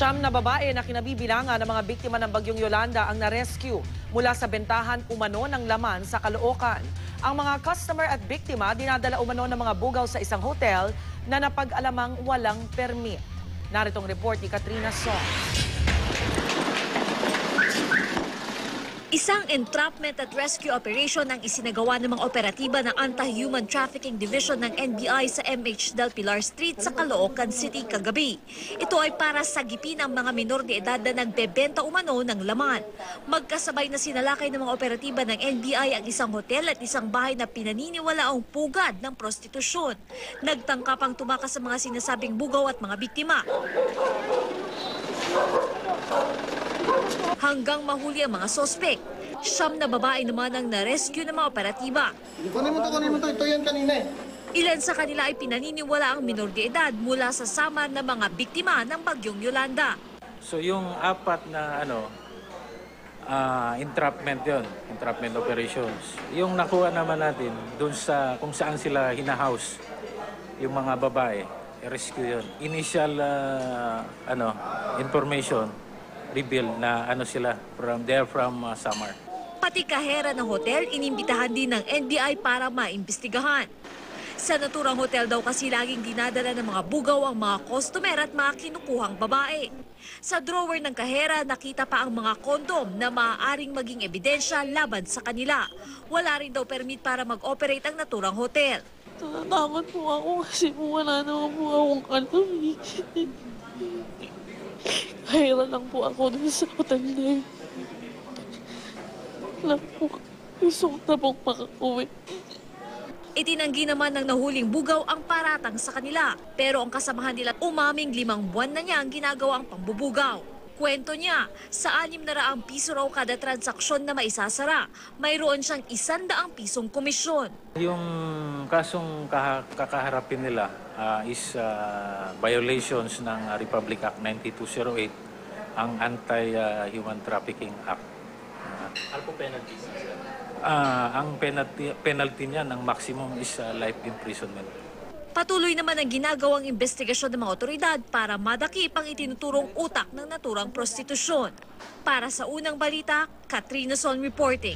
Siyam na babae na kinabibilangan ng mga biktima ng bagyong Yolanda ang na-rescue mula sa bentahan umano ng laman sa Caloocan. Ang mga customer at biktima dinadala umano ng mga bugaw sa isang hotel na napag-alamang walang permit. Naritong report ni Katrina Song. Isang entrapment at rescue operation ang isinagawa ng mga operatiba ng Anti-Human Trafficking Division ng NBI sa MH Del Pilar Street sa Caloocan City kagabi. Ito ay para sagipin ang mga minor de edad na nagbebenta umano ng laman. Magkasabay na sinalakay ng mga operatiba ng NBI ang isang hotel at isang bahay na pinaniniwalaang pugad ng prostitusyon. Nagtangka pang tumakas sa mga sinasabing bugaw at mga biktima. Hanggang mahuli ang mga sospek. Siyam na babae naman ang na-rescue ng mga operatiba. Kunin mo to. Ito yan kanina eh. Ilan sa kanila ay pinaniniwala ang minor de edad mula sa samar ng mga biktima ng bagyong Yolanda. So yung apat na entrapment yon, entrapment operations. Yung nakuha naman natin doon sa kung saan sila hinahouse, yung mga babae, rescue yon. Initial information reveal na sila they're from Samar. Pati kahera ng hotel inimbitahan din ng NBI para maimbestigahan. Sa naturang hotel daw kasi laging dinadala ng mga bugaw ang mga customer at mga kinukuhang babae. Sa drawer ng kahera nakita pa ang mga kondom na maaaring maging ebidensya laban sa kanila. Wala rin daw permit para mag-operate ang naturang hotel. Natatakot po ako kasi wala naman po akong alam eh. Kahira lang po ako dun sa hotel na yun. Gusto ko na pong makauwi. Itinanggi naman ng nahuling bugaw ang paratang sa kanila. Pero ang kasamahan nila umaming 5 buwan na niya ang ginagawa ang pambubugaw. Kwento niya, sa 600 piso raw kada transaksyon na maisasara, mayroon siyang 100 pisong komisyon. Yung kasong kakaharapin nila is violations ng Republic Act 9208, ang Anti-Human Trafficking Act. Ano po penalty? Ang penalty niya ng maximum is life imprisonment. Patuloy naman ang ginagawang investigasyon ng mga otoridad para madakip ang itinuturong utak ng naturang prostitusyon. Para sa Unang Balita, Katrina Son reporting.